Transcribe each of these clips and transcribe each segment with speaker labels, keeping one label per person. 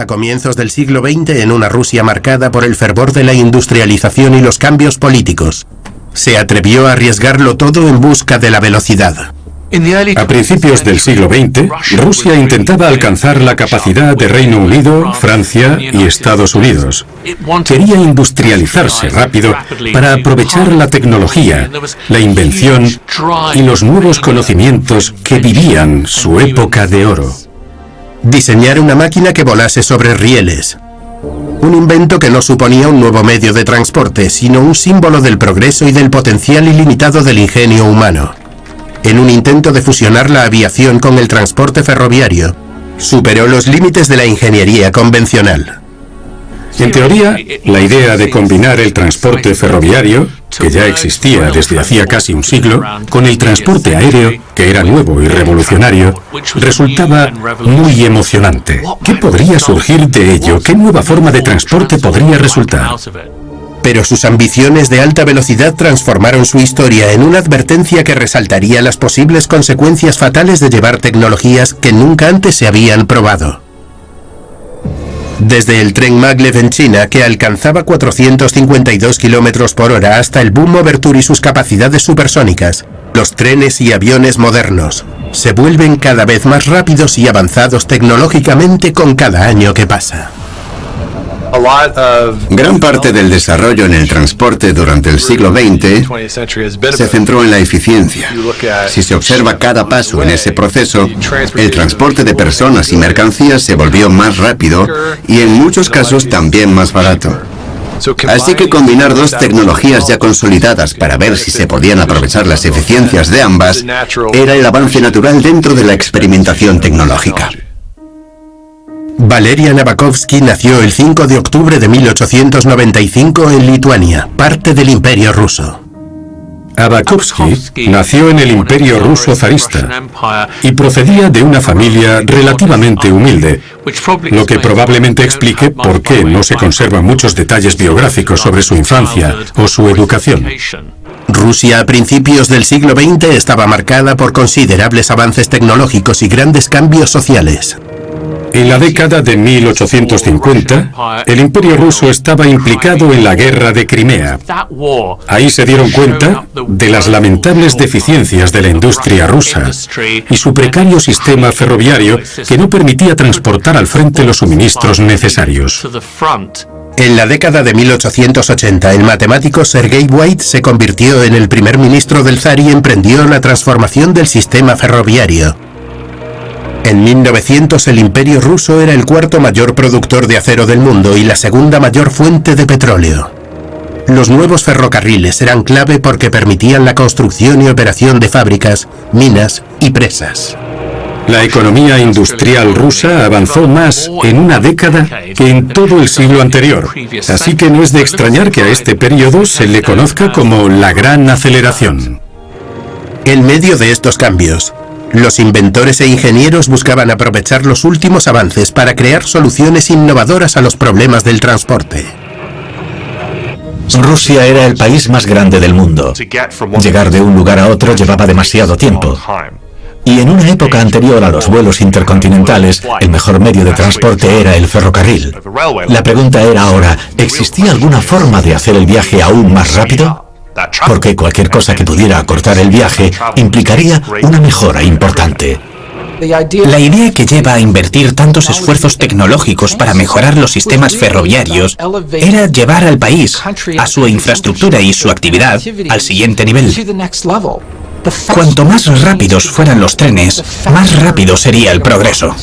Speaker 1: A comienzos del siglo XX, en una Rusia marcada por el fervor de la industrialización y los cambios políticos, se atrevió a arriesgarlo todo en busca de la velocidad.
Speaker 2: A principios del siglo XX, Rusia intentaba alcanzar la capacidad de Reino Unido, Francia y Estados Unidos. Quería industrializarse rápido para aprovechar la tecnología, la invención y los nuevos conocimientos que vivían su época de oro.
Speaker 1: Diseñar una máquina que volase sobre rieles. Un invento que no suponía un nuevo medio de transporte, sino un símbolo del progreso y del potencial ilimitado del ingenio humano. En un intento de fusionar la aviación con el transporte ferroviario, superó los límites de la ingeniería convencional.
Speaker 2: En teoría, la idea de combinar el transporte ferroviario, que ya existía desde hacía casi un siglo, con el transporte aéreo, que era nuevo y revolucionario, resultaba muy emocionante. ¿Qué podría surgir de ello? ¿Qué nueva forma de transporte podría resultar?
Speaker 1: Pero sus ambiciones de alta velocidad transformaron su historia en una advertencia que resaltaría las posibles consecuencias fatales de llevar tecnologías que nunca antes se habían probado. Desde el tren Maglev en China, que alcanzaba 452 km por hora, hasta el boom Overture y sus capacidades supersónicas, los trenes y aviones modernos se vuelven cada vez más rápidos y avanzados tecnológicamente con cada año que pasa.
Speaker 3: Gran parte del desarrollo en el transporte durante el siglo XX se centró en la eficiencia. Si se observa cada paso en ese proceso, el transporte de personas y mercancías se volvió más rápido y en muchos casos también más barato. Así que combinar dos tecnologías ya consolidadas para ver si se podían aprovechar las eficiencias de ambas era el avance natural dentro de la experimentación tecnológica.
Speaker 1: Valeria Navakovsky nació el 5 de octubre de 1895 en Lituania, parte del Imperio Ruso.
Speaker 2: Navakovsky nació en el Imperio Ruso zarista y procedía de una familia relativamente humilde, lo que probablemente explique por qué no se conservan muchos detalles biográficos sobre su infancia o su educación.
Speaker 1: Rusia a principios del siglo XX estaba marcada por considerables avances tecnológicos y grandes cambios sociales.
Speaker 2: En la década de 1850, el Imperio Ruso estaba implicado en la Guerra de Crimea. Ahí se dieron cuenta de las lamentables deficiencias de la industria rusa y su precario sistema ferroviario que no permitía transportar al frente los suministros necesarios.
Speaker 1: En la década de 1880, el matemático Sergei White se convirtió en el primer ministro del zar y emprendió la transformación del sistema ferroviario. En 1900 el Imperio Ruso era el cuarto mayor productor de acero del mundo y la segunda mayor fuente de petróleo. Los nuevos ferrocarriles eran clave porque permitían la construcción y operación de fábricas, minas y presas.
Speaker 2: La economía industrial rusa avanzó más en una década que en todo el siglo anterior, así que no es de extrañar que a este periodo se le conozca como la Gran Aceleración.
Speaker 1: En medio de estos cambios, los inventores e ingenieros buscaban aprovechar los últimos avances para crear soluciones innovadoras a los problemas del transporte.
Speaker 4: Rusia era el país más grande del mundo. Llegar de un lugar a otro llevaba demasiado tiempo. Y en una época anterior a los vuelos intercontinentales, el mejor medio de transporte era el ferrocarril. La pregunta era ahora, ¿existía alguna forma de hacer el viaje aún más rápido? Porque cualquier cosa que pudiera acortar el viaje implicaría una mejora importante.
Speaker 5: La idea que lleva a invertir tantos esfuerzos tecnológicos para mejorar los sistemas ferroviarios era llevar al país, a su infraestructura y su actividad, al siguiente nivel. Cuanto más rápidos fueran los trenes, más rápido sería el progreso.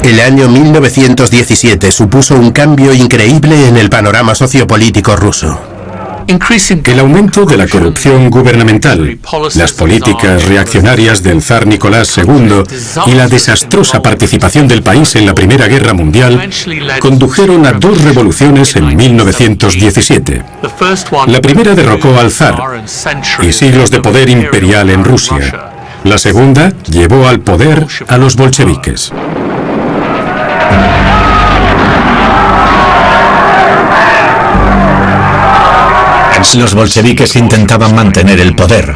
Speaker 1: El año 1917 supuso un cambio increíble en el panorama sociopolítico ruso.
Speaker 2: El aumento de la corrupción gubernamental, las políticas reaccionarias del zar Nicolás II y la desastrosa participación del país en la Primera Guerra Mundial condujeron a dos revoluciones en 1917. La primera derrocó al zar y siglos de poder imperial en Rusia. La segunda llevó al poder a los bolcheviques.
Speaker 4: Los bolcheviques intentaban mantener el poder,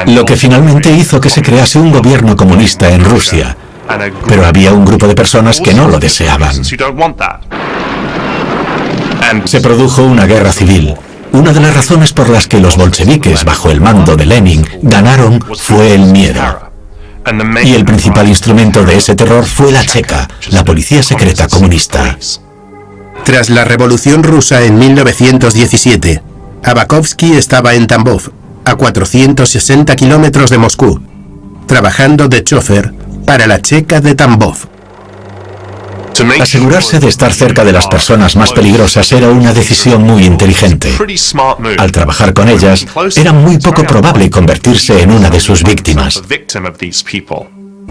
Speaker 4: lo que finalmente hizo que se crease un gobierno comunista en Rusia. Pero había un grupo de personas que no lo deseaban. Se produjo una guerra civil. Una de las razones por las que los bolcheviques, bajo el mando de Lenin, ganaron fue el miedo. Y el principal instrumento de ese terror fue la Cheka, la policía secreta comunista.
Speaker 1: Tras la Revolución Rusa en 1917, Abakovsky estaba en Tambov, a 460 kilómetros de Moscú, trabajando de chofer para la Cheka de Tambov.
Speaker 4: Asegurarse de estar cerca de las personas más peligrosas era una decisión muy inteligente. Al trabajar con ellas, era muy poco probable convertirse en una de sus víctimas.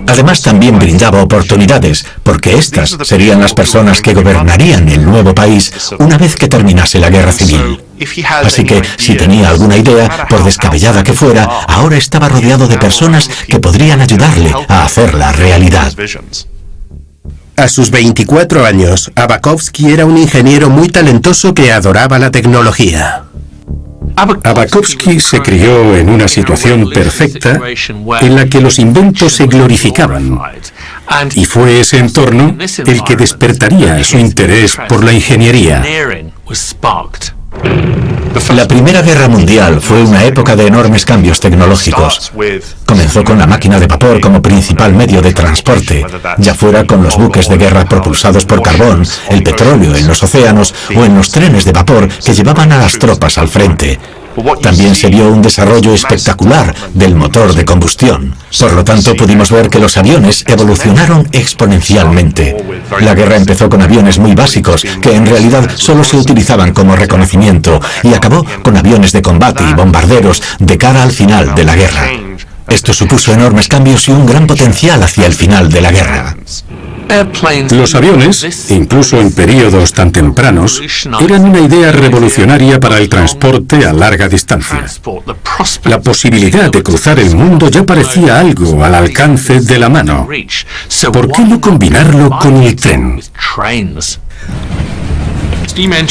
Speaker 4: Además, también brindaba oportunidades, porque estas serían las personas que gobernarían el nuevo país una vez que terminase la guerra civil. Así que, si tenía alguna idea, por descabellada que fuera, ahora estaba rodeado de personas que podrían ayudarle a hacerla realidad.
Speaker 1: A sus 24 años, Abakovsky era un ingeniero muy talentoso que adoraba la tecnología.
Speaker 2: Abakovsky se crió en una situación perfecta en la que los inventos se glorificaban, y fue ese entorno el que despertaría su interés por la ingeniería.
Speaker 4: La Primera Guerra Mundial fue una época de enormes cambios tecnológicos. Comenzó con la máquina de vapor como principal medio de transporte, ya fuera con los buques de guerra propulsados por carbón, el petróleo en los océanos o en los trenes de vapor que llevaban a las tropas al frente. También se vio un desarrollo espectacular del motor de combustión. Por lo tanto, pudimos ver que los aviones evolucionaron exponencialmente. La guerra empezó con aviones muy básicos, que en realidad solo se utilizaban como reconocimiento, y acabó con aviones de combate y bombarderos de cara al final de la guerra. Esto supuso enormes cambios y un gran potencial hacia el final de la guerra.
Speaker 2: Los aviones, incluso en periodos tan tempranos, eran una idea revolucionaria para el transporte a larga distancia. La posibilidad de cruzar el mundo ya parecía algo al alcance de la mano. ¿Por qué no combinarlo con el tren?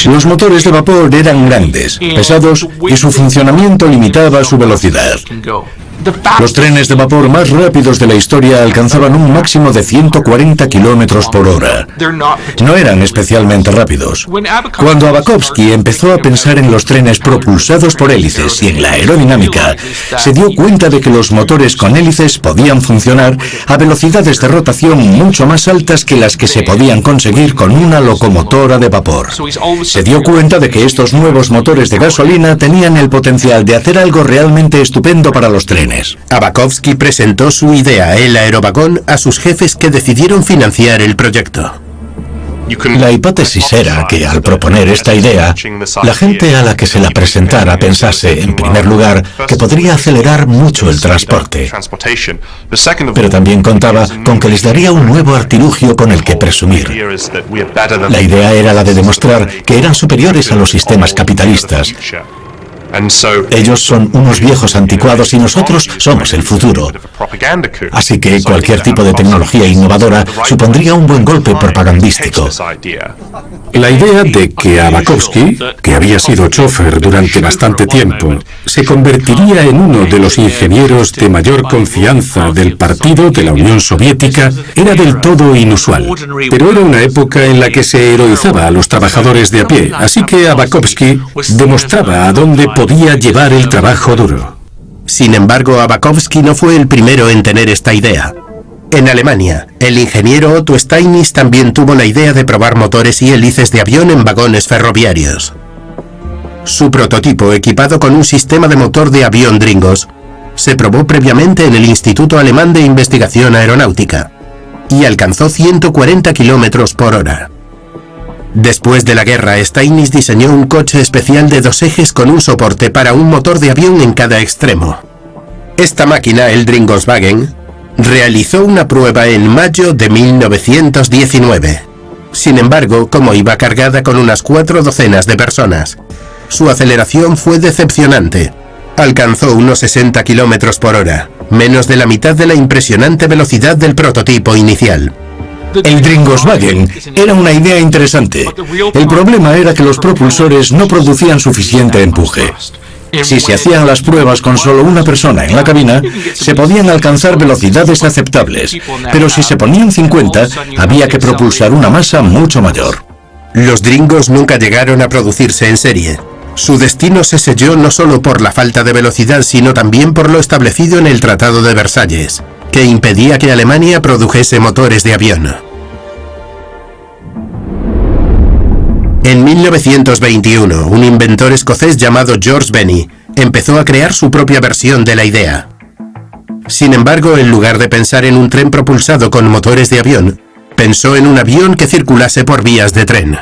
Speaker 6: Los motores de vapor eran grandes, pesados y su funcionamiento limitaba su velocidad. Los trenes de vapor más rápidos de la historia alcanzaban un máximo de 140 kilómetros por hora. No eran especialmente rápidos. Cuando Abakovsky empezó a pensar en los trenes propulsados por hélices y en la aerodinámica, se dio cuenta de que los motores con hélices podían funcionar a velocidades de rotación mucho más altas que las que se podían conseguir con una locomotora de vapor. Se dio cuenta de que estos nuevos motores de gasolina tenían el potencial de hacer algo realmente estupendo para los trenes.
Speaker 1: Abakovsky presentó su idea, el aerovagón, a sus jefes que decidieron financiar el proyecto.
Speaker 4: La hipótesis era que al proponer esta idea, la gente a la que se la presentara pensase, en primer lugar, que podría acelerar mucho el transporte. Pero también contaba con que les daría un nuevo artilugio con el que presumir. La idea era la de demostrar que eran superiores a los sistemas capitalistas. Ellos son unos viejos anticuados y nosotros somos el futuro. Así que cualquier tipo de tecnología innovadora supondría un buen golpe propagandístico.
Speaker 2: La idea de que Abakovsky, que había sido chofer durante bastante tiempo, se convertiría en uno de los ingenieros de mayor confianza del partido de la Unión Soviética era del todo inusual. Pero era una época en la que se heroizaba a los trabajadores de a pie, así que Abakovsky demostraba a dónde podía llevar el trabajo duro.
Speaker 1: Sin embargo, Abakovsky no fue el primero en tener esta idea. En Alemania, el ingeniero Otto Steinitz también tuvo la idea de probar motores y hélices de avión en vagones ferroviarios. Su prototipo, equipado con un sistema de motor de avión Dringos, se probó previamente en el Instituto Alemán de Investigación Aeronáutica y alcanzó 140 kilómetros por hora. Después de la guerra, Steinitz diseñó un coche especial de 2 ejes con un soporte para un motor de avión en cada extremo. Esta máquina, el Dringoswagen, realizó una prueba en mayo de 1919. Sin embargo, como iba cargada con unas 4 docenas de personas, su aceleración fue decepcionante. Alcanzó unos 60 kilómetros por hora, menos de la mitad de la impresionante velocidad del prototipo inicial.
Speaker 6: El Dringoswagen era una idea interesante. El problema era que los propulsores no producían suficiente empuje. Si se hacían las pruebas con solo una persona en la cabina, se podían alcanzar velocidades aceptables, pero si se ponían 50, había que propulsar una masa mucho mayor.
Speaker 1: Los Dringos nunca llegaron a producirse en serie. Su destino se selló no solo por la falta de velocidad, sino también por lo establecido en el Tratado de Versalles, que impedía que Alemania produjese motores de avión. En 1921, un inventor escocés llamado George Benny empezó a crear su propia versión de la idea. Sin embargo, en lugar de pensar en un tren propulsado con motores de avión, pensó en un avión que circulase por vías de tren.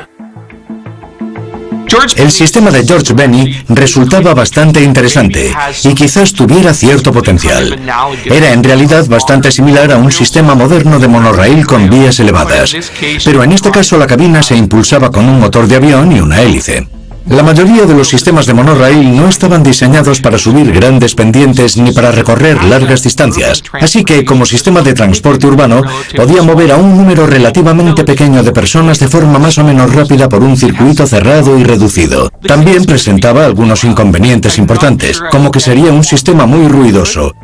Speaker 6: El sistema de George Benny resultaba bastante interesante y quizás tuviera cierto potencial. Era en realidad bastante similar a un sistema moderno de monorraíl con vías elevadas, pero en este caso la cabina se impulsaba con un motor de avión y una hélice. La mayoría de los sistemas de monorraíl no estaban diseñados para subir grandes pendientes ni para recorrer largas distancias, así que como sistema de transporte urbano podía mover a un número relativamente pequeño de personas de forma más o menos rápida por un circuito cerrado y reducido. También presentaba algunos inconvenientes importantes, como que sería un sistema muy ruidoso.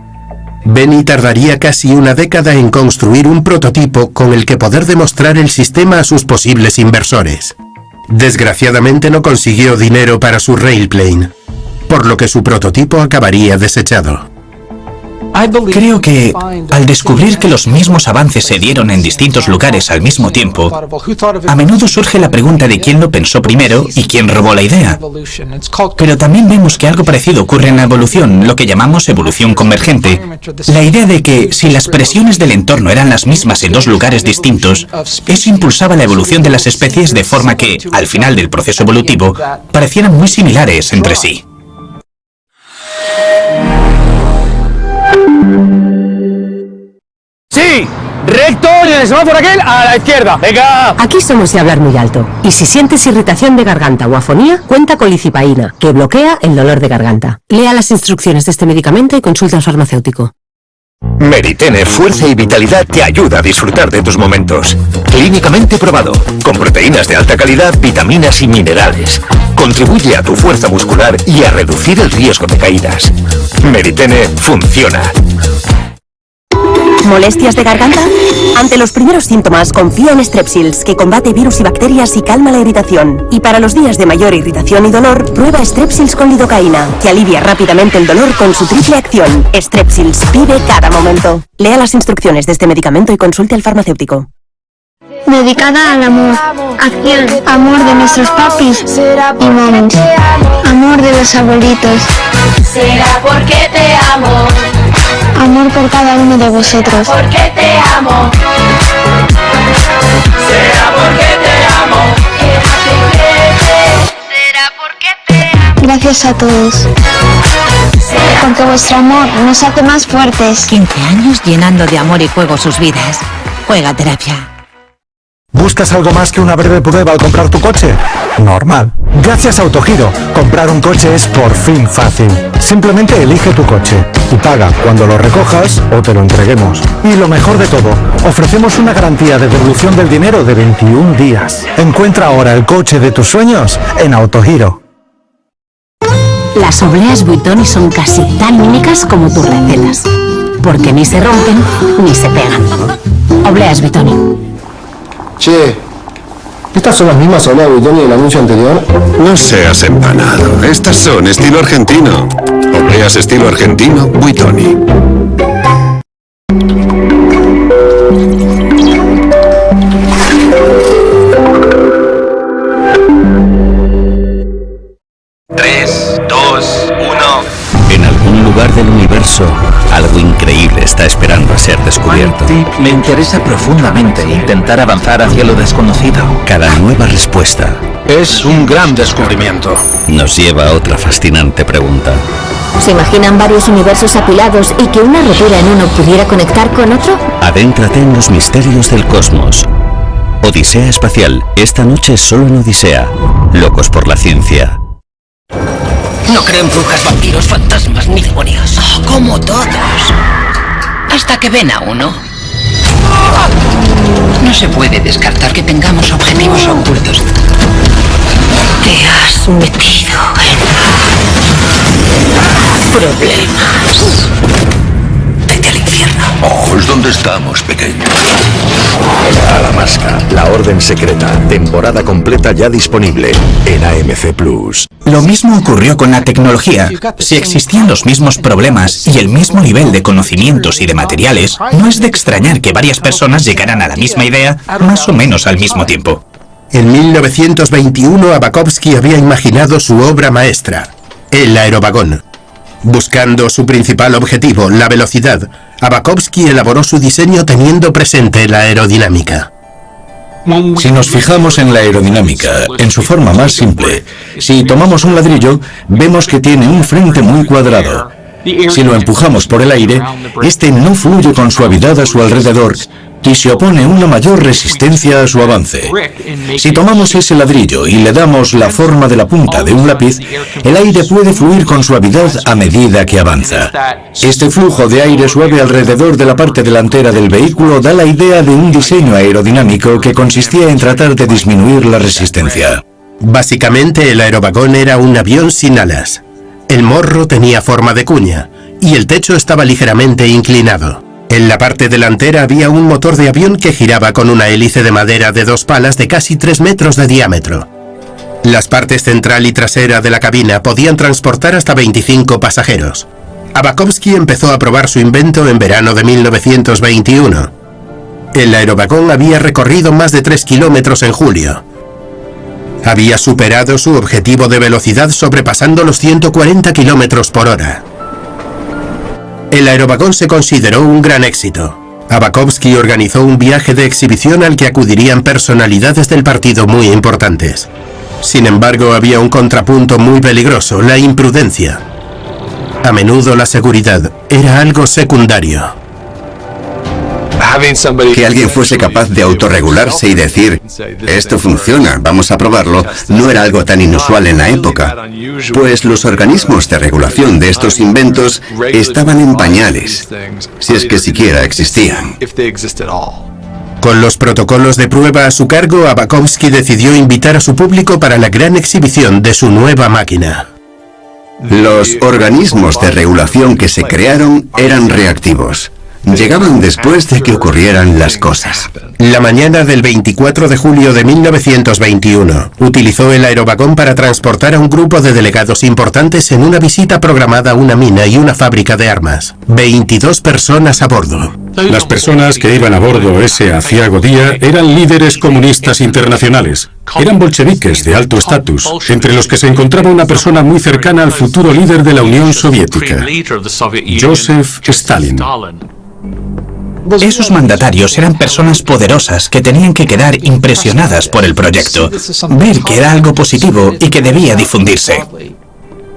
Speaker 1: Benny tardaría casi una década en construir un prototipo con el que poder demostrar el sistema a sus posibles inversores. Desgraciadamente no consiguió dinero para su Railplane, por lo que su prototipo acabaría desechado.
Speaker 5: Creo que, al descubrir que los mismos avances se dieron en distintos lugares al mismo tiempo, a menudo surge la pregunta de quién lo pensó primero y quién robó la idea. Pero también vemos que algo parecido ocurre en la evolución, lo que llamamos evolución convergente. La idea de que, si las presiones del entorno eran las mismas en dos lugares distintos, eso impulsaba la evolución de las especies de forma que, al final del proceso evolutivo, parecieran muy similares entre sí.
Speaker 7: ¡Sí! ¡Recto y en el semáforo aquel a la izquierda! ¡Venga!
Speaker 8: Aquí somos de hablar muy alto. Y si sientes irritación de garganta o afonía, cuenta con licipaína, que bloquea el dolor de garganta. Lea las instrucciones de este medicamento y consulta al farmacéutico.
Speaker 9: Meritene Fuerza y Vitalidad te ayuda a disfrutar de tus momentos. Clínicamente probado, con proteínas de alta calidad, vitaminas y minerales. Contribuye a tu fuerza muscular y a reducir el riesgo de caídas. Meritene funciona.
Speaker 10: ¿Molestias de garganta? Ante los primeros síntomas, confía en Strepsils, que combate virus y bacterias y calma la irritación. Y para los días de mayor irritación y dolor, prueba Strepsils con lidocaína, que alivia rápidamente el dolor con su triple acción. Strepsils, vive cada momento. Lea las instrucciones de este medicamento y consulte al farmacéutico.
Speaker 11: Dedicada al amor, acción, amor de nuestros papis y mamis, amor de los abuelitos.
Speaker 12: Será porque te amo.
Speaker 11: Amor por cada uno de vosotros.
Speaker 12: Porque te amo. Será porque te amo. Será porque te amo.
Speaker 11: Gracias a todos. Porque vuestro amor nos hace más fuertes.
Speaker 13: 15 años llenando de amor y juego sus vidas. Juega Terapia.
Speaker 14: ¿Buscas algo más que una breve prueba al comprar tu coche? Normal. Gracias a Autogiro, comprar un coche es por fin fácil. Simplemente elige tu coche y paga cuando lo recojas o te lo entreguemos. Y lo mejor de todo, ofrecemos una garantía de devolución del dinero de 21 días. Encuentra ahora el coche de tus sueños en Autogiro.
Speaker 8: Las obleas Buitoni son casi tan únicas como tus recetas, porque ni se rompen ni se pegan. Obleas Buitoni.
Speaker 15: Che, ¿estas son las mismas obleas Buitoni del anuncio anterior?
Speaker 16: No seas empanado, estas son estilo argentino. Obleas estilo argentino, Buitoni.
Speaker 4: En algún lugar del universo, algo increíble está esperando a ser descubierto.
Speaker 5: Me interesa profundamente intentar avanzar hacia lo desconocido.
Speaker 4: Cada nueva respuesta
Speaker 7: es un gran descubrimiento.
Speaker 4: Nos lleva a otra fascinante pregunta.
Speaker 8: ¿Se imaginan varios universos apilados y que una rotura en uno pudiera conectar con otro?
Speaker 4: Adéntrate en los misterios del cosmos. Odisea Espacial, esta noche solo en Odisea. Locos por la ciencia.
Speaker 17: No creo en brujas, vampiros, fantasmas ni demonios. Oh, como todos. Hasta que ven a uno. No se puede descartar que tengamos objetivos ocultos. Te has metido en... problemas. Vete al infierno.
Speaker 9: Ojos, ¿dónde estamos, pequeño?
Speaker 18: Alamasca, la orden secreta, temporada completa ya disponible en AMC Plus.
Speaker 5: Lo mismo ocurrió con la tecnología. Si existían los mismos problemas y el mismo nivel de conocimientos y de materiales, no es de extrañar que varias personas llegaran a la misma idea más o menos al mismo tiempo.
Speaker 1: En 1921, Abakovsky había imaginado su obra maestra, el aerovagón. Buscando su principal objetivo, la velocidad, Abakovsky elaboró su diseño teniendo presente la aerodinámica.
Speaker 6: Si nos fijamos en la aerodinámica, en su forma más simple, si tomamos un ladrillo, vemos que tiene un frente muy cuadrado. Si lo empujamos por el aire, este no fluye con suavidad a su alrededor y se opone una mayor resistencia a su avance. Si tomamos ese ladrillo y le damos la forma de la punta de un lápiz, el aire puede fluir con suavidad a medida que avanza. Este flujo de aire suave alrededor de la parte delantera del vehículo da la idea de un diseño aerodinámico que consistía en tratar de disminuir la resistencia.
Speaker 1: Básicamente, el aerovagón era un avión sin alas. El morro tenía forma de cuña y el techo estaba ligeramente inclinado. En la parte delantera había un motor de avión que giraba con una hélice de madera de 2 palas de casi 3 metros de diámetro. Las partes central y trasera de la cabina podían transportar hasta 25 pasajeros. Abakovsky empezó a probar su invento en verano de 1921. El aerovagón había recorrido más de 3 kilómetros en julio. Había superado su objetivo de velocidad sobrepasando los 140 kilómetros por hora. El aerovagón se consideró un gran éxito. Abakovsky organizó un viaje de exhibición al que acudirían personalidades del partido muy importantes. Sin embargo, había un contrapunto muy peligroso, la imprudencia. A menudo la seguridad era algo secundario.
Speaker 3: Que alguien fuese capaz de autorregularse y decir, esto funciona, vamos a probarlo, no era algo tan inusual en la época, pues los organismos de regulación de estos inventos estaban en pañales, si es que siquiera existían.
Speaker 1: Con los protocolos de prueba a su cargo, Abakovsky decidió invitar a su público para la gran exhibición de su nueva máquina.
Speaker 3: Los organismos de regulación que se crearon eran reactivos. Llegaban después de que ocurrieran las cosas.
Speaker 1: La mañana del 24 de julio de 1921, utilizó el aerovagón para transportar a un grupo de delegados importantes en una visita programada a una mina y una fábrica de armas. 22 personas a bordo.
Speaker 2: Las personas que iban a bordo ese aciago día eran líderes comunistas internacionales. Eran bolcheviques de alto estatus, entre los que se encontraba una persona muy cercana al futuro líder de la Unión Soviética, Joseph Stalin.
Speaker 5: Esos mandatarios eran personas poderosas que tenían que quedar impresionadas por el proyecto, ver que era algo positivo y que debía difundirse.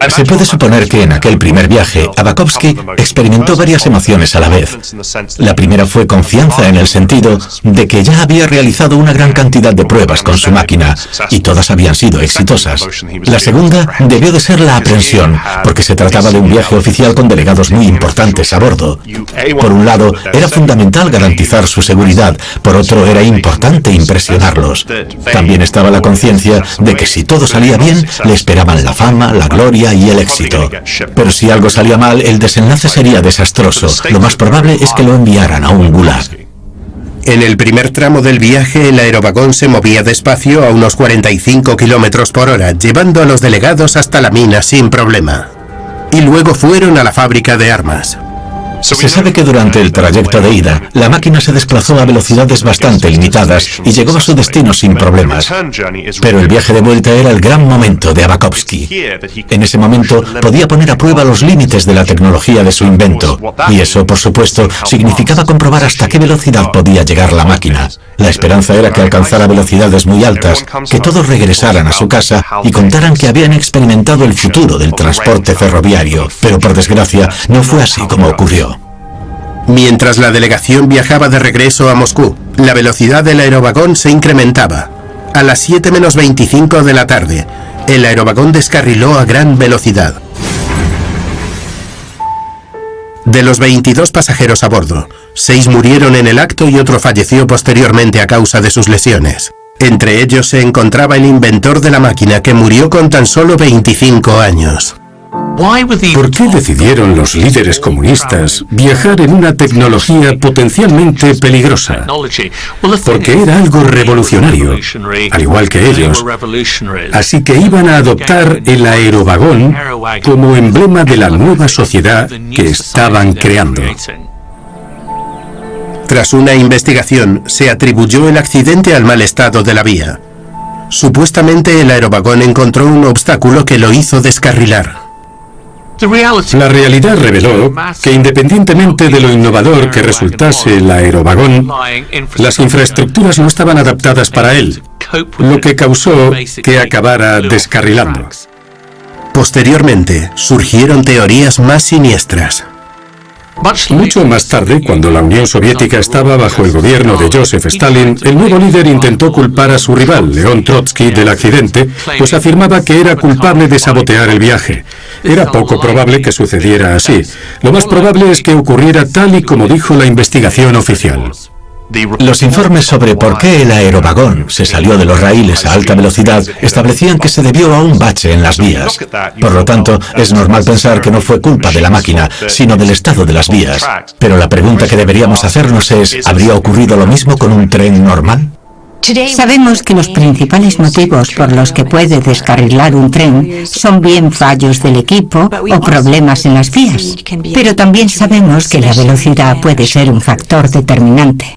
Speaker 4: Se puede suponer que en aquel primer viaje, Abakovsky experimentó varias emociones a la vez. La primera fue confianza en el sentido de que ya había realizado una gran cantidad de pruebas con su máquina y todas habían sido exitosas. La segunda debió de ser la aprensión, porque se trataba de un viaje oficial con delegados muy importantes a bordo. Por un lado, era fundamental garantizar su seguridad, por otro era importante impresionarlos. También estaba la conciencia de que si todo salía bien, le esperaban la fama, la gloria y el éxito. Pero si algo salía mal, el desenlace sería desastroso. Lo más probable es que lo enviaran a un gulag.
Speaker 1: En el primer tramo del viaje, el aerovagón se movía despacio a unos 45 kilómetros por hora, llevando a los delegados hasta la mina sin problema. Y luego fueron a la fábrica de armas.
Speaker 4: Se sabe que durante el trayecto de ida, la máquina se desplazó a velocidades bastante limitadas y llegó a su destino sin problemas. Pero el viaje de vuelta era el gran momento de Abakovsky. En ese momento podía poner a prueba los límites de la tecnología de su invento, y eso, por supuesto, significaba comprobar hasta qué velocidad podía llegar la máquina. La esperanza era que alcanzara velocidades muy altas, que todos regresaran a su casa y contaran que habían experimentado el futuro del transporte ferroviario, pero por desgracia no fue así como ocurrió.
Speaker 1: Mientras la delegación viajaba de regreso a Moscú, la velocidad del aerovagón se incrementaba. A las 7 menos 25 de la tarde, el aerovagón descarriló a gran velocidad. De los 22 pasajeros a bordo, 6 murieron en el acto y otro falleció posteriormente a causa de sus lesiones. Entre ellos se encontraba el inventor de la máquina, que murió con tan solo 25 años.
Speaker 2: ¿Por qué decidieron los líderes comunistas viajar en una tecnología potencialmente peligrosa? Porque era algo revolucionario, al igual que ellos. Así que iban a adoptar el aerovagón como emblema de la nueva sociedad que estaban creando.
Speaker 1: Tras una investigación, se atribuyó el accidente al mal estado de la vía. Supuestamente el aerovagón encontró un obstáculo que lo hizo descarrilar.
Speaker 2: La realidad reveló que independientemente de lo innovador que resultase el aerovagón, las infraestructuras no estaban adaptadas para él, lo que causó que acabara descarrilando.
Speaker 1: Posteriormente, surgieron teorías más siniestras.
Speaker 2: Mucho más tarde, cuando la Unión Soviética estaba bajo el gobierno de Joseph Stalin, el nuevo líder intentó culpar a su rival, León Trotsky, del accidente, pues afirmaba que era culpable de sabotear el viaje. Era poco probable que sucediera así. Lo más probable es que ocurriera tal y como dijo la investigación oficial.
Speaker 4: Los informes sobre por qué el aerovagón se salió de los raíles a alta velocidad establecían que se debió a un bache en las vías. Por lo tanto, es normal pensar que no fue culpa de la máquina, sino del estado de las vías. Pero la pregunta que deberíamos hacernos es, ¿habría ocurrido lo mismo con un tren normal?
Speaker 13: Sabemos que los principales motivos por los que puede descarrilar un tren son bien fallos del equipo o problemas en las vías. Pero también sabemos que la velocidad puede ser un factor determinante.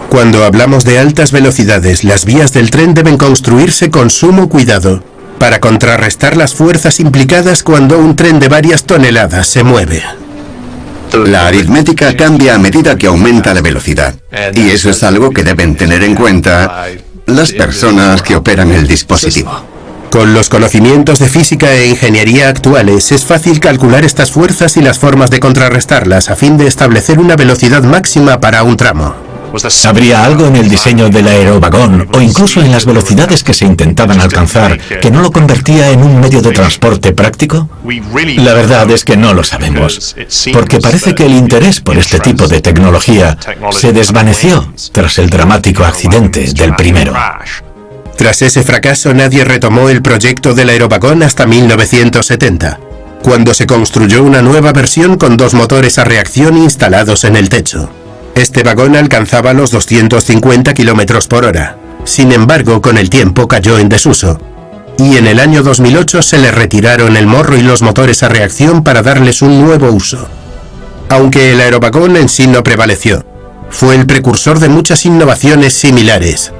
Speaker 1: Cuando hablamos de altas velocidades, las vías del tren deben construirse con sumo cuidado para contrarrestar las fuerzas implicadas cuando un tren de varias toneladas se mueve.
Speaker 3: La aritmética cambia a medida que aumenta la velocidad, y eso es algo que deben tener en cuenta las personas que operan el dispositivo.
Speaker 1: Con los conocimientos de física e ingeniería actuales, es fácil calcular estas fuerzas y las formas de contrarrestarlas a fin de establecer una velocidad máxima para un tramo.
Speaker 4: ¿Habría algo en el diseño del aerovagón o incluso en las velocidades que se intentaban alcanzar que no lo convertía en un medio de transporte práctico? La verdad es que no lo sabemos, porque parece que el interés por este tipo de tecnología se desvaneció tras el dramático accidente del primero.
Speaker 1: Tras ese fracaso, nadie retomó el proyecto del aerovagón hasta 1970, cuando se construyó una nueva versión con dos motores a reacción instalados en el techo. Este vagón alcanzaba los 250 km por hora. Sin embargo, con el tiempo cayó en desuso. Y en el año 2008 se le retiraron el morro y los motores a reacción para darles un nuevo uso. Aunque el aerovagón en sí no prevaleció, fue el precursor de muchas innovaciones similares.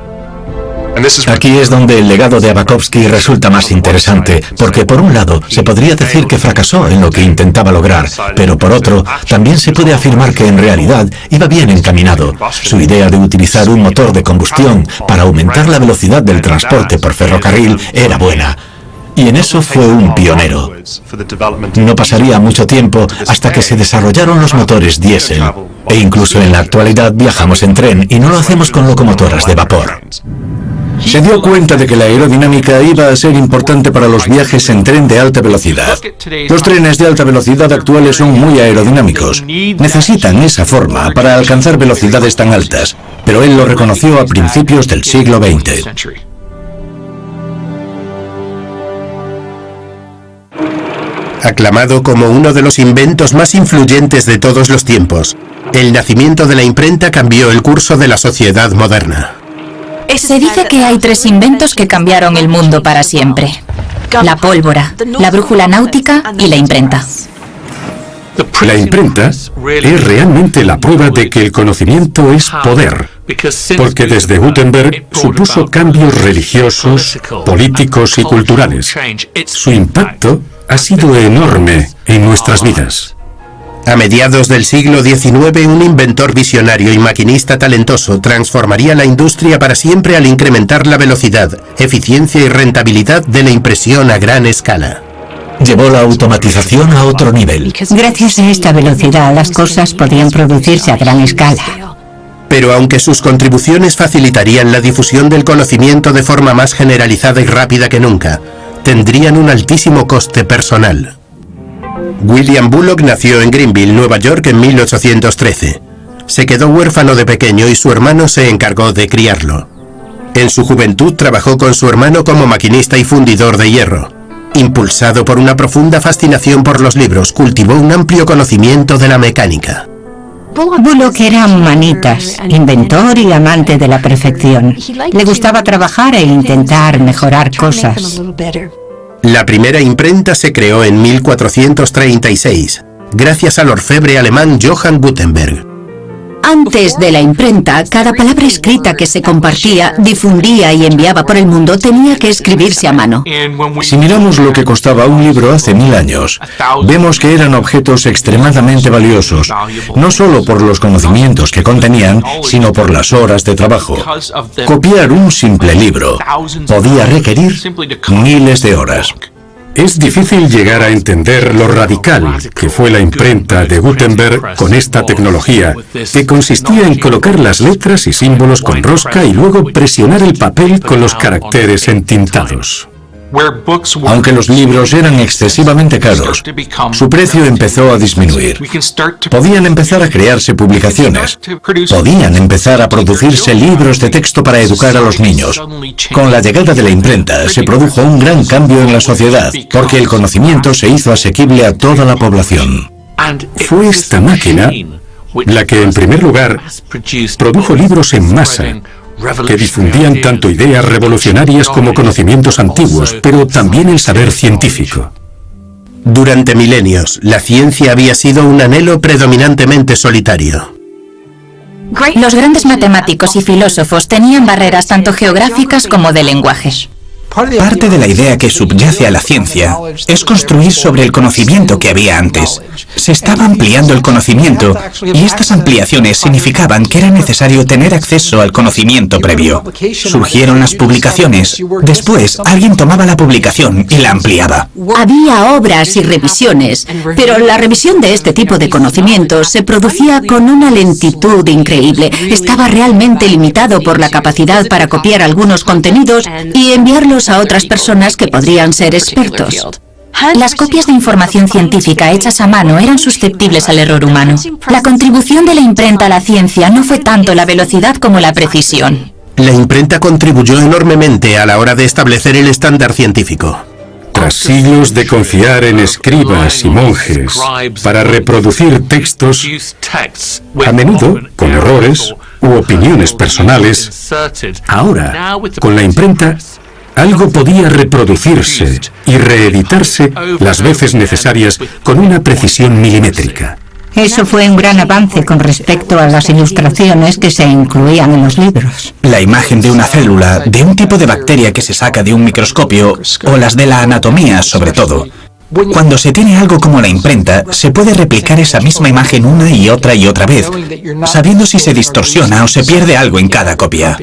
Speaker 4: Aquí es donde el legado de Abakovsky resulta más interesante, porque por un lado se podría decir que fracasó en lo que intentaba lograr, pero por otro, también se puede afirmar que en realidad iba bien encaminado. Su idea de utilizar un motor de combustión para aumentar la velocidad del transporte por ferrocarril era buena. Y en eso fue un pionero. No pasaría mucho tiempo hasta que se desarrollaron los motores diésel, e incluso en la actualidad viajamos en tren y no lo hacemos con locomotoras de vapor.
Speaker 6: Se dio cuenta de que la aerodinámica iba a ser importante para los viajes en tren de alta velocidad. Los trenes de alta velocidad actuales son muy aerodinámicos. Necesitan esa forma para alcanzar velocidades tan altas, pero él lo reconoció a principios del siglo XX.
Speaker 1: Aclamado como uno de los inventos más influyentes de todos los tiempos, el nacimiento de la imprenta cambió el curso de la sociedad moderna.
Speaker 19: Se dice que hay tres inventos que cambiaron el mundo para siempre: la pólvora, la brújula náutica y la imprenta.
Speaker 2: La imprenta es realmente la prueba de que el conocimiento es poder, porque desde Gutenberg supuso cambios religiosos, políticos y culturales. Su impacto ha sido enorme en nuestras vidas.
Speaker 1: A mediados del siglo XIX, un inventor visionario y maquinista talentoso transformaría la industria para siempre al incrementar la velocidad, eficiencia y rentabilidad de la impresión a gran escala.
Speaker 4: Llevó la automatización a otro nivel.
Speaker 13: Gracias a esta velocidad, las cosas podían producirse a gran escala.
Speaker 1: Pero aunque sus contribuciones facilitarían la difusión del conocimiento de forma más generalizada y rápida que nunca, tendrían un altísimo coste personal. William Bullock nació en Greenville, Nueva York, en 1813. Se quedó huérfano de pequeño y su hermano se encargó de criarlo. En su juventud trabajó con su hermano como maquinista y fundidor de hierro. Impulsado por una profunda fascinación por los libros, cultivó un amplio conocimiento de la mecánica.
Speaker 13: Bullock era manitas, inventor y amante de la perfección. Le gustaba trabajar e intentar mejorar cosas.
Speaker 1: La primera imprenta se creó en 1436, gracias al orfebre alemán Johann Gutenberg.
Speaker 17: Antes de la imprenta, cada palabra escrita que se compartía, difundía y enviaba por el mundo tenía que escribirse a mano.
Speaker 6: Si miramos lo que costaba un libro hace 1000 años, vemos que eran objetos extremadamente valiosos, no solo por los conocimientos que contenían, sino por las horas de trabajo. Copiar un simple libro podía requerir miles de horas.
Speaker 2: Es difícil llegar a entender lo radical que fue la imprenta de Gutenberg con esta tecnología, que consistía en colocar las letras y símbolos con rosca y luego presionar el papel con los caracteres entintados.
Speaker 6: Aunque los libros eran excesivamente caros, su precio empezó a disminuir. Podían empezar a crearse publicaciones. Podían empezar a producirse libros de texto para educar a los niños. Con la llegada de la imprenta se produjo un gran cambio en la sociedad, porque el conocimiento se hizo asequible a toda la población.
Speaker 2: Fue esta máquina la que, en primer lugar, produjo libros en masa, que difundían tanto ideas revolucionarias como conocimientos antiguos, pero también el saber científico.
Speaker 1: Durante milenios, la ciencia había sido un anhelo predominantemente solitario.
Speaker 19: Los grandes matemáticos y filósofos tenían barreras tanto geográficas como de lenguaje.
Speaker 5: Parte de la idea que subyace a la ciencia es construir sobre el conocimiento que había antes. Se estaba ampliando el conocimiento y estas ampliaciones significaban que era necesario tener acceso al conocimiento previo. Surgieron las publicaciones. Después, alguien tomaba la publicación y la ampliaba.
Speaker 17: Había obras y revisiones, pero la revisión de este tipo de conocimientos se producía con una lentitud increíble. Estaba realmente limitado por la capacidad para copiar algunos contenidos y enviarlos a otras personas que podrían ser expertos.
Speaker 19: Las copias de información científica hechas a mano eran susceptibles al error humano. La contribución de la imprenta a la ciencia no fue tanto la velocidad como la precisión.
Speaker 1: La imprenta contribuyó enormemente a la hora de establecer el estándar científico.
Speaker 2: Tras siglos de confiar en escribas y monjes para reproducir textos, a menudo con errores u opiniones personales, ahora, con la imprenta, algo podía reproducirse y reeditarse las veces necesarias con una precisión milimétrica.
Speaker 13: Eso fue un gran avance con respecto a las ilustraciones que se incluían en los libros.
Speaker 5: La imagen de una célula, de un tipo de bacteria que se saca de un microscopio, o las de la anatomía sobre todo. Cuando se tiene algo como la imprenta, se puede replicar esa misma imagen una y otra vez, sabiendo si se distorsiona o se pierde algo en cada copia.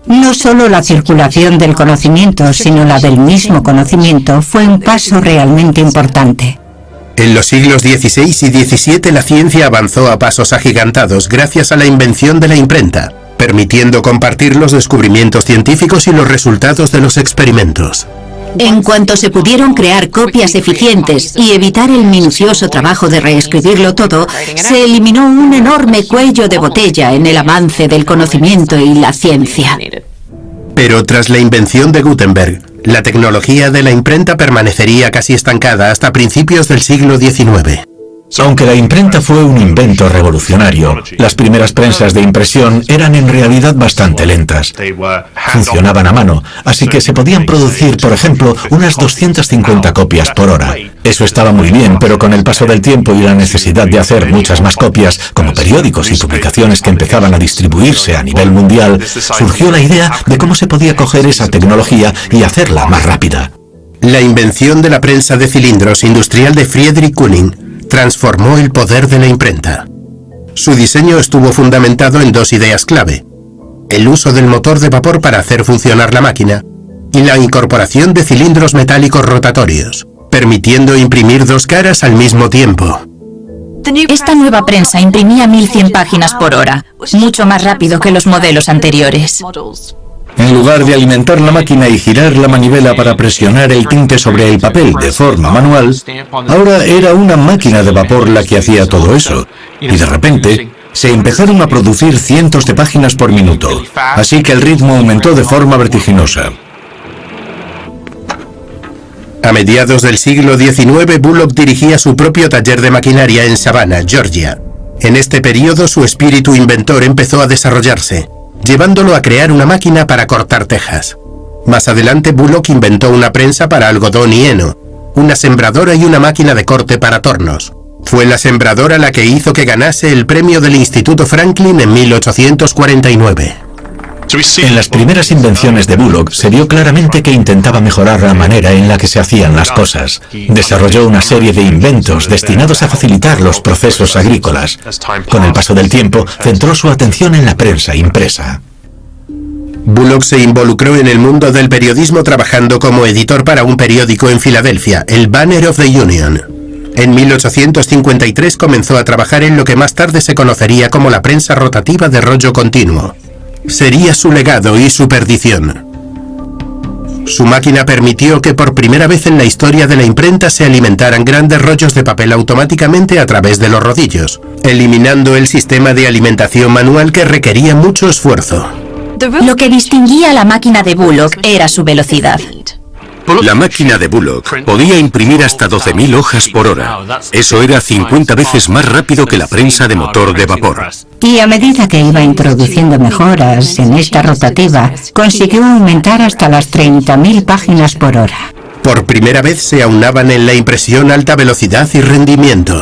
Speaker 13: No solo la circulación del conocimiento, sino la del mismo conocimiento fue un paso realmente importante.
Speaker 1: En los siglos XVI y XVII la ciencia avanzó a pasos agigantados gracias a la invención de la imprenta, permitiendo compartir los descubrimientos científicos y los resultados de los experimentos.
Speaker 17: En cuanto se pudieron crear copias eficientes y evitar el minucioso trabajo de reescribirlo todo, se eliminó un enorme cuello de botella en el avance del conocimiento y la ciencia.
Speaker 1: Pero tras la invención de Gutenberg, la tecnología de la imprenta permanecería casi estancada hasta principios del siglo XIX.
Speaker 6: Aunque la imprenta fue un invento revolucionario, las primeras prensas de impresión eran en realidad bastante lentas. Funcionaban a mano, así que se podían producir, por ejemplo, unas 250 copias por hora. Eso estaba muy bien, pero con el paso del tiempo y la necesidad de hacer muchas más copias, como periódicos y publicaciones que empezaban a distribuirse a nivel mundial, surgió la idea de cómo se podía coger esa tecnología y hacerla más rápida.
Speaker 1: La invención de la prensa de cilindros industrial de Friedrich Kuning transformó el poder de la imprenta. Su diseño estuvo fundamentado en dos ideas clave: el uso del motor de vapor para hacer funcionar la máquina y la incorporación de cilindros metálicos rotatorios, permitiendo imprimir dos caras al mismo tiempo.
Speaker 19: Esta nueva prensa imprimía 1100 páginas por hora, mucho más rápido que los modelos anteriores.
Speaker 6: En lugar de alimentar la máquina y girar la manivela para presionar el tinte sobre el papel de forma manual, ahora era una máquina de vapor la que hacía todo eso. Y de repente, se empezaron a producir cientos de páginas por minuto, así que el ritmo aumentó de forma vertiginosa.
Speaker 1: A mediados del siglo XIX, Bullock dirigía su propio taller de maquinaria en Savannah, Georgia. En este periodo, su espíritu inventor empezó a desarrollarse, llevándolo a crear una máquina para cortar tejas. Más adelante, Bullock inventó una prensa para algodón y heno, una sembradora y una máquina de corte para tornos. Fue la sembradora la que hizo que ganase el premio del Instituto Franklin en 1849.
Speaker 4: En las primeras invenciones de Bullock se vio claramente que intentaba mejorar la manera en la que se hacían las cosas. Desarrolló una serie de inventos destinados a facilitar los procesos agrícolas. Con el paso del tiempo, centró su atención en la prensa impresa.
Speaker 1: Bullock se involucró en el mundo del periodismo trabajando como editor para un periódico en Filadelfia, el Banner of the Union. En 1853 comenzó a trabajar en lo que más tarde se conocería como la prensa rotativa de rollo continuo. Sería su legado y su perdición. Su máquina permitió que por primera vez en la historia de la imprenta se alimentaran grandes rollos de papel automáticamente a través de los rodillos, eliminando el sistema de alimentación manual que requería mucho esfuerzo.
Speaker 19: Lo que distinguía a la máquina de Bullock era su velocidad.
Speaker 16: La máquina de Bullock podía imprimir hasta 12.000 hojas por hora. Eso era 50 veces más rápido que la prensa de motor de vapor.
Speaker 13: Y a medida que iba introduciendo mejoras en esta rotativa, consiguió aumentar hasta las 30.000 páginas por hora.
Speaker 1: Por primera vez se aunaban en la impresión alta velocidad y rendimiento.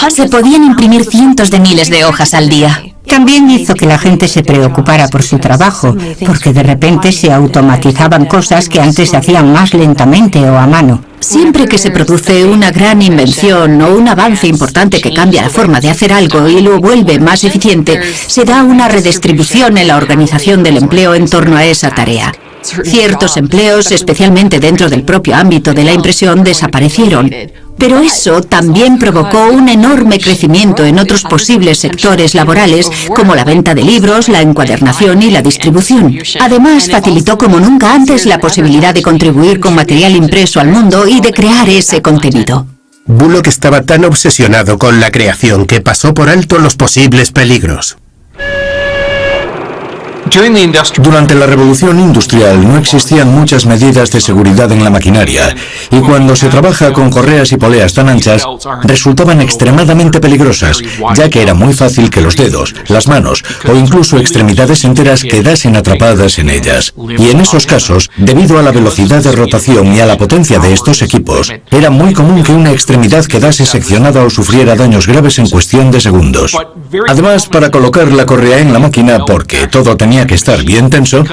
Speaker 19: Se podían imprimir cientos de miles de hojas al día.
Speaker 13: También hizo que la gente se preocupara por su trabajo, porque de repente se automatizaban cosas que antes se hacían más lentamente o a mano.
Speaker 17: Siempre que se produce una gran invención o un avance importante que cambia la forma de hacer algo y lo vuelve más eficiente, se da una redistribución en la organización del empleo en torno a esa tarea. Ciertos empleos, especialmente dentro del propio ámbito de la impresión, desaparecieron. Pero eso también provocó un enorme crecimiento en otros posibles sectores laborales, como la venta de libros, la encuadernación y la distribución. Además, facilitó como nunca antes la posibilidad de contribuir con material impreso al mundo y de crear ese contenido.
Speaker 1: Bullock estaba tan obsesionado con la creación que pasó por alto los posibles peligros.
Speaker 6: Durante la revolución industrial no existían muchas medidas de seguridad en la maquinaria y cuando se trabaja con correas y poleas tan anchas resultaban extremadamente peligrosas, ya que era muy fácil que los dedos, las manos o incluso extremidades enteras quedasen atrapadas en ellas. Y en esos casos, debido a la velocidad de rotación y a la potencia de estos equipos, era muy común que una extremidad quedase seccionada o sufriera daños graves en cuestión de segundos. Además, para colocar la correa en la máquina, porque todo tenía que estar bien tenso,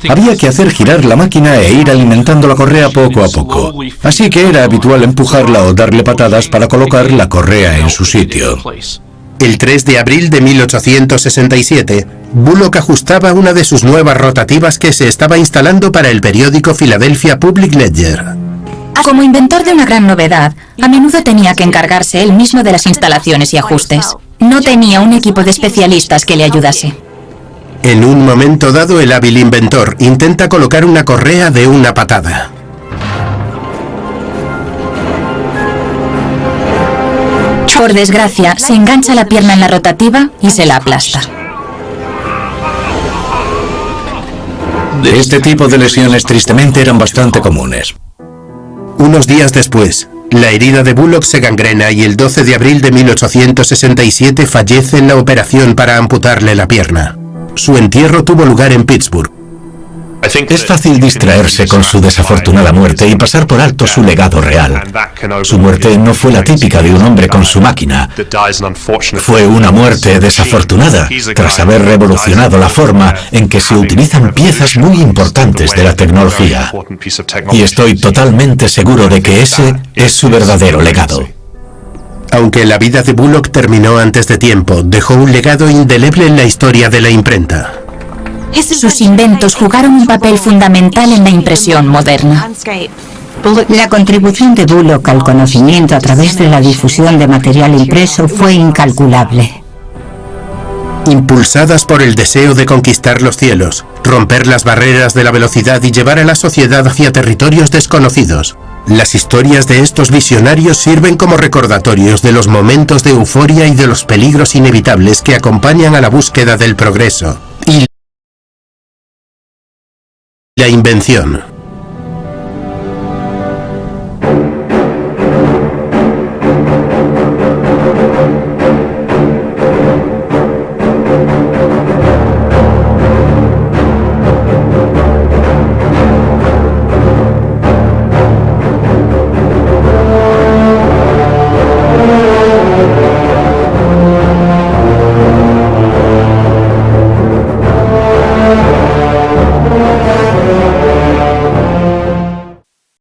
Speaker 6: había que hacer girar la máquina e ir alimentando la correa poco a poco. Así que era habitual empujarla o darle patadas para colocar la correa en su sitio.
Speaker 1: El 3 de abril de 1867, Bullock ajustaba una de sus nuevas rotativas que se estaba instalando para el periódico Philadelphia Public Ledger.
Speaker 19: Como inventor de una gran novedad, a menudo tenía que encargarse él mismo de las instalaciones y ajustes. No tenía un equipo de especialistas que le ayudase.
Speaker 1: En un momento dado, el hábil inventor intenta colocar una correa de una patada.
Speaker 19: Por desgracia, se engancha la pierna en la rotativa y se la aplasta.
Speaker 6: Este tipo de lesiones tristemente eran bastante comunes.
Speaker 1: Unos días después, la herida de Bullock se gangrena y el 12 de abril de 1867 fallece en la operación para amputarle la pierna. Su entierro tuvo lugar en Pittsburgh.
Speaker 4: Es fácil distraerse con su desafortunada muerte y pasar por alto su legado real. Su muerte no fue la típica de un hombre con su máquina. Fue una muerte desafortunada, tras haber revolucionado la forma en que se utilizan piezas muy importantes de la tecnología. Y estoy totalmente seguro de que ese es su verdadero legado.
Speaker 1: Aunque la vida de Bullock terminó antes de tiempo, dejó un legado indeleble en la historia de la imprenta.
Speaker 19: Sus inventos jugaron un papel fundamental en la impresión moderna.
Speaker 13: La contribución de Bullock al conocimiento a través de la difusión de material impreso fue incalculable.
Speaker 1: Impulsadas por el deseo de conquistar los cielos, romper las barreras de la velocidad y llevar a la sociedad hacia territorios desconocidos, las historias de estos visionarios sirven como recordatorios de los momentos de euforia y de los peligros inevitables que acompañan a la búsqueda del progreso y la invención.